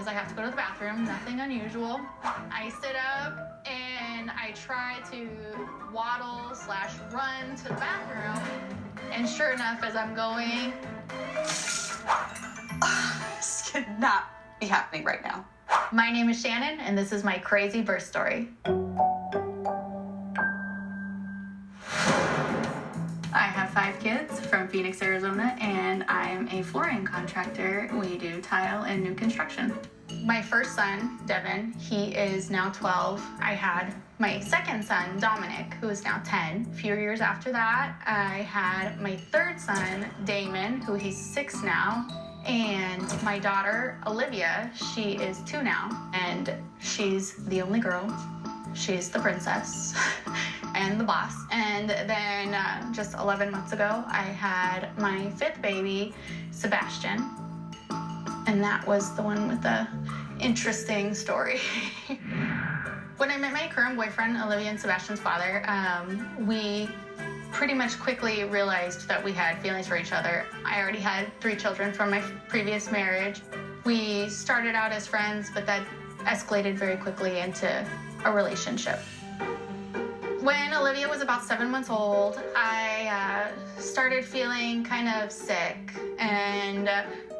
because I have to go to the bathroom, nothing unusual. I sit up and I try to waddle/run to the bathroom. And sure enough, as I'm going... This cannot be happening right now. My name is Shannon, and this is my crazy birth story. I have 5 kids from Phoenix, Arizona, and I am a flooring contractor. We do tile and new construction. My first son, Devin, he is now 12. I had my second son, Dominic, who is now 10. A few years after that, I had my third son, Damon, who he's 6 now. And my daughter, Olivia, she is 2 now, and she's the only girl. She's the princess and the boss. And then just 11 months ago, I had my 5th baby, Sebastian. And that was the one with the interesting story. When I met my current boyfriend, Olivia and Sebastian's father, we pretty much quickly realized that we had feelings for each other. I already had 3 children from my previous marriage. We started out as friends, but that escalated very quickly into a relationship. When Olivia was about 7 months old, I started feeling kind of sick and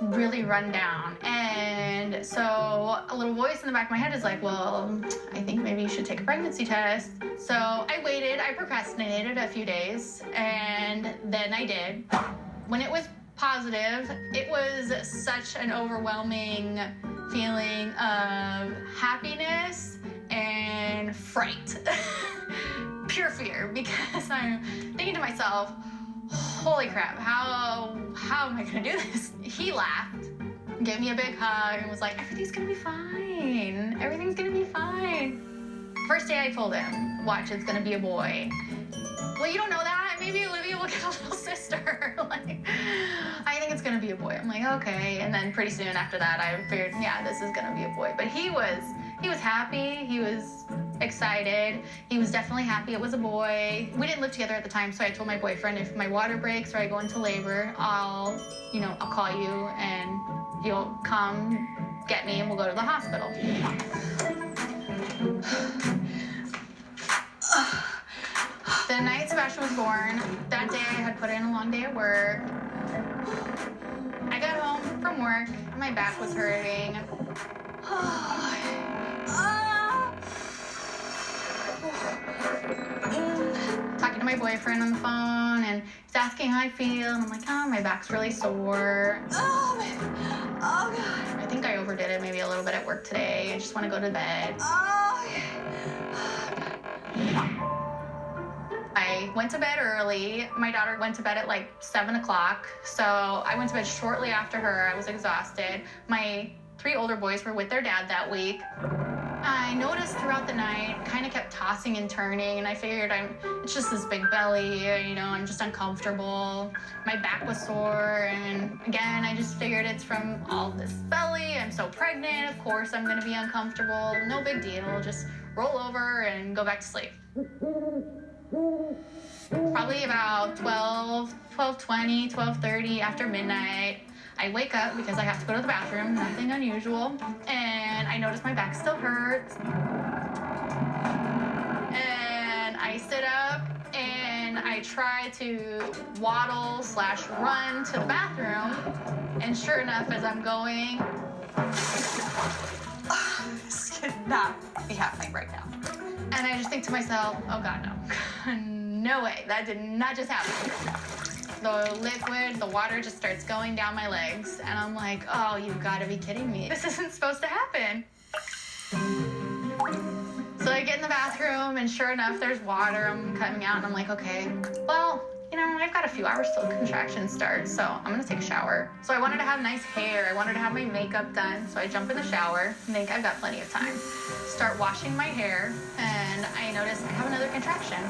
really run down. And so a little voice in the back of my head is like, well, I think maybe you should take a pregnancy test. So I waited, I procrastinated a few days, and then I did. When it was positive, it was such an overwhelming feeling of happiness and fright. Pure fear, because I'm thinking to myself, holy crap, how am I gonna do this? He laughed, gave me a big hug, and was like, everything's gonna be fine. Everything's gonna be fine. First day I told him, watch, it's gonna be a boy. Well, you don't know that. Maybe Olivia will get a little sister. Like, I think it's gonna be a boy. I'm like, okay. And then pretty soon after that, I figured, yeah, this is gonna be a boy. But he was happy. He was excited. He was definitely happy it was a boy. We didn't live together at the time, so I told my boyfriend, if my water breaks or I go into labor, I'll call you and you'll come get me and we'll go to the hospital. The night Sebastian was born, that day I had put in a long day at work. I got home from work, and my back was hurting. Talking to my boyfriend on the phone, and he's asking how I feel, and I'm like, oh, my back's really sore. Oh, man. Oh, God. I think I overdid it maybe a little bit at work today. I just want to go to bed. Oh, I went to bed early. My daughter went to bed at like 7 o'clock, so I went to bed shortly after her. I was exhausted. My 3 older boys were with their dad that week. I noticed throughout the night, kind of kept tossing and turning, and I figured it's just this big belly, I'm just uncomfortable. My back was sore, and again, I just figured it's from all this belly. I'm so pregnant, of course I'm gonna be uncomfortable. No big deal, just roll over and go back to sleep. Probably about 12:20, 12:30 after midnight, I wake up because I have to go to the bathroom, nothing unusual, and I notice my back still hurts. And I sit up and I try to waddle/run to the bathroom, and sure enough, as I'm going... This cannot be happening right now. And I just think to myself, oh God, no. No way, that did not just happen. The liquid, the water just starts going down my legs, and I'm like, oh, you gotta be kidding me. This isn't supposed to happen. So I get in the bathroom, and sure enough, there's water. I'm coming out, and I'm like, okay, well, I've got a few hours till contractions start, so I'm gonna take a shower. So I wanted to have nice hair. I wanted to have my makeup done, so I jump in the shower and think I've got plenty of time. Start washing my hair, and I notice I have another contraction.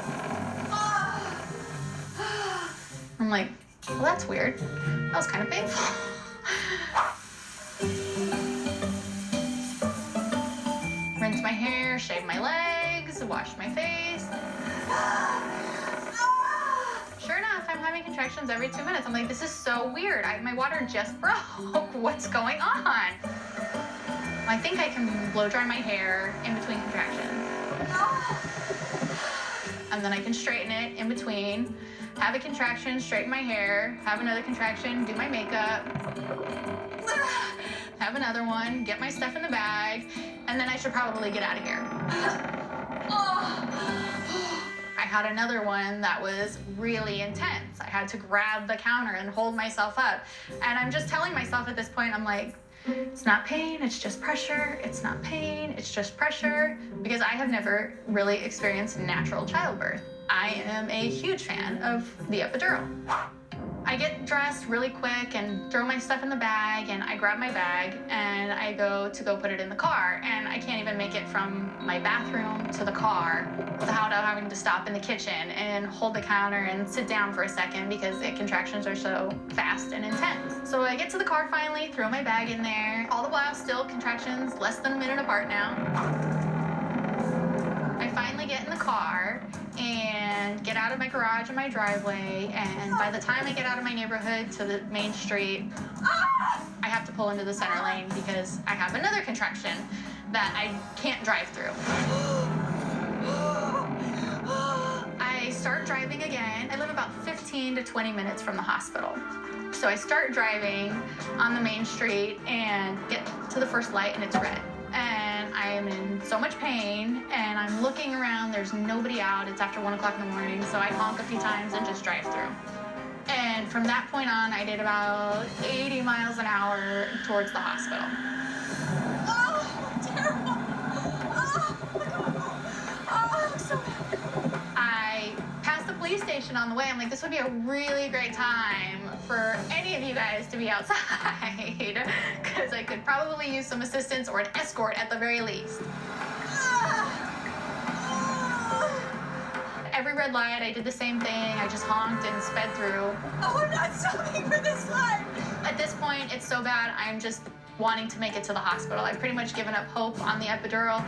I'm like, well, that's weird. That was kind of painful. Rinse my hair, shave my legs, wash my face. Sure enough, I'm having contractions every 2 minutes. I'm like, this is so weird. My water just broke. What's going on? I think I can blow dry my hair in between contractions. And then I can straighten it in between, have a contraction, straighten my hair, have another contraction, do my makeup, have another one, get my stuff in the bag, and then I should probably get out of here. I had another one that was really intense. I had to grab the counter and hold myself up. And I'm just telling myself at this point, I'm like, it's not pain, it's just pressure. It's not pain, it's just pressure. Because I have never really experienced natural childbirth. I am a huge fan of the epidural. I get dressed really quick and throw my stuff in the bag, and I grab my bag and I go put it in the car, and I can't even make it from my bathroom to the car without having to stop in the kitchen and hold the counter and sit down for a second because the contractions are so fast and intense. So I get to the car finally, throw my bag in there, all the while still contractions less than a minute apart now. I finally get in the car and get out of my garage and my driveway, and by the time I get out of my neighborhood to the main street, I have to pull into the center lane because I have another contraction that I can't drive through. I start driving again. I live about 15 to 20 minutes from the hospital. So I start driving on the main street and get to the first light and it's red. And I am in so much pain, and I'm looking around, there's nobody out, it's after 1 o'clock in the morning, so I honk a few times and just drive through. And from that point on, I did about 80 miles an hour towards the hospital. Oh, terrible. Oh, I'm so bad. I passed the police station on the way. I'm like, this would be a really great time for any of you guys to be outside because I could probably use some assistance or an escort at the very least. Every red light, I did the same thing. I just honked and sped through. Oh, I'm not stopping for this light. At this point, it's so bad, I'm just wanting to make it to the hospital. I've pretty much given up hope on the epidural.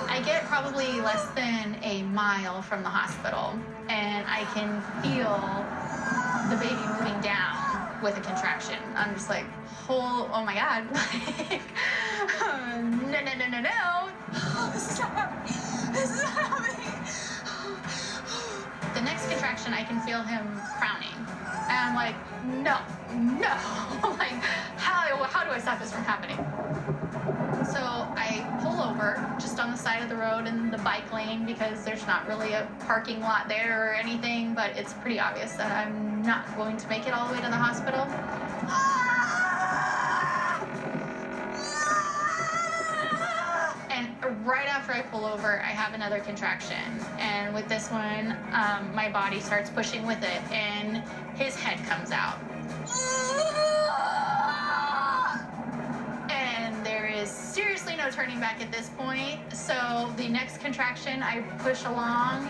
I get probably less than a mile from the hospital, and I can feel the baby moving down with a contraction. I'm just like, oh my God. No. Oh, this is not happening. This is not happening. The next contraction, I can feel him frowning. And I'm like, no. Like, how do I stop this from happening? So I pull over just on the side of the road in the bike lane because there's not really a parking lot there or anything, but it's pretty obvious that I'm not going to make it all the way to the hospital. And right after I pull over, I have another contraction. And with this one, my body starts pushing with it, and his head comes out. And there is seriously no turning back at this point. So the next contraction, I push along.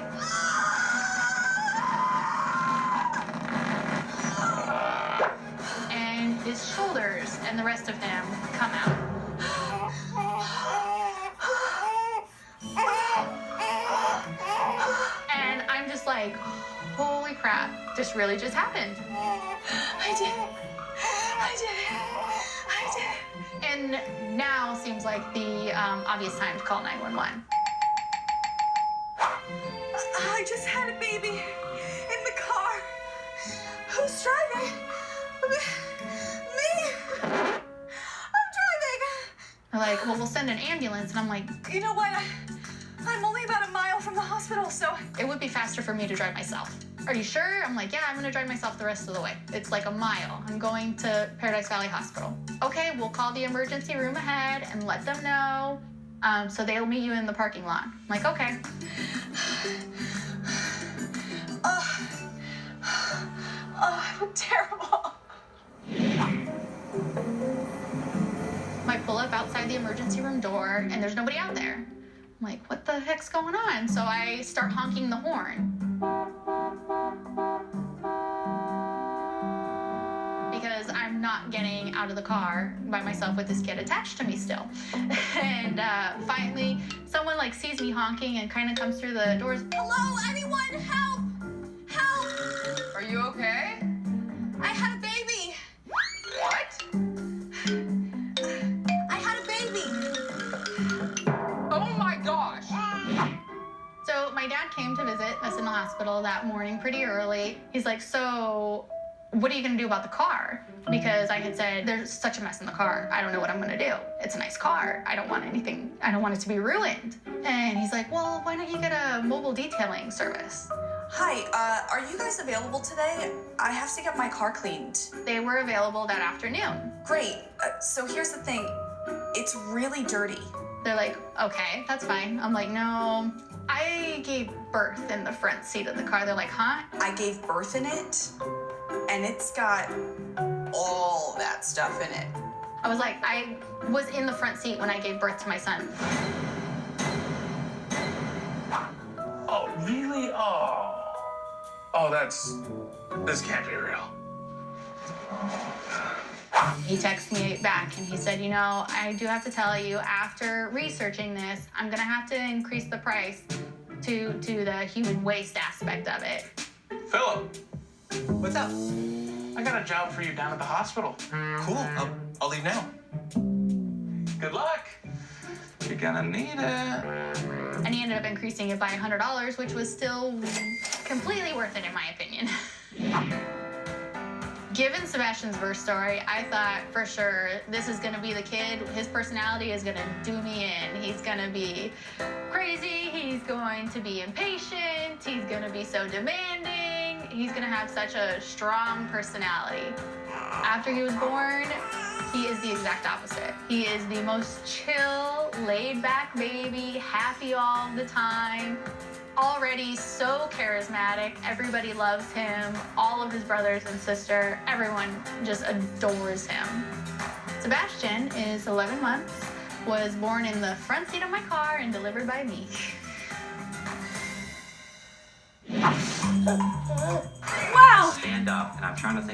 And his shoulders and the rest of him come out. And I'm just like, holy crap, this really just happened. I did it. And now seems like the obvious time to call 911. I just had a baby in the car. Who's driving? Me. I'm driving. They're like, well, we'll send an ambulance. And I'm like, You know what? I'm only about a mile from the hospital, so... it would be faster for me to drive myself. Are you sure? I'm like, yeah, I'm gonna drive myself the rest of the way. It's like a mile. I'm going to Paradise Valley Hospital. Okay, we'll call the emergency room ahead and let them know. So they'll meet you in the parking lot. I'm like, okay. I look terrible. I pull up outside the emergency room door, and there's nobody out there. I'm like, what the heck's going on? So I start honking the horn. Because I'm not getting out of the car by myself with this kid attached to me still. And finally, someone like sees me honking and kind of comes through the doors. Hello, anyone? Help! Help! Are you okay? I had a baby. What? I had a baby. us in the hospital that morning pretty early. He's like, so what are you gonna do about the car? Because I had said, there's such a mess in the car. I don't know what I'm gonna do. It's a nice car. I don't want anything. I don't want it to be ruined. And he's like, well, why don't you get a mobile detailing service? Hi, are you guys available today? I have to get my car cleaned. They were available that afternoon. Great. So here's the thing. It's really dirty. They're like, okay, that's fine. I'm like, no, I gave birth in the front seat of the car. They're like, huh? I gave birth in it, and it's got all that stuff in it. I was like, I was in the front seat when I gave birth to my son. Oh, really? Oh, this can't be real. He texted me back and he said, you know, I do have to tell you, after researching this, I'm gonna have to increase the price to the human waste aspect of it. Philip, What's up? I got a job for you down at the hospital. Cool. I'll leave now. Good luck. You're gonna need it. And he ended up increasing it by $100, which was still completely worth it in my opinion. Given Sebastian's birth story, I thought for sure this is gonna be the kid. His personality is gonna do me in. He's gonna be crazy, he's going to be impatient, he's gonna be so demanding, he's gonna have such a strong personality. After he was born, he is the exact opposite. He is the most chill, laid-back baby, happy all the time. Already so charismatic, everybody loves him, all of his brothers and sister, everyone just adores him. Sebastian is 11 months, was born in the front seat of my car and delivered by me. Wow! Stand up, and I'm trying to think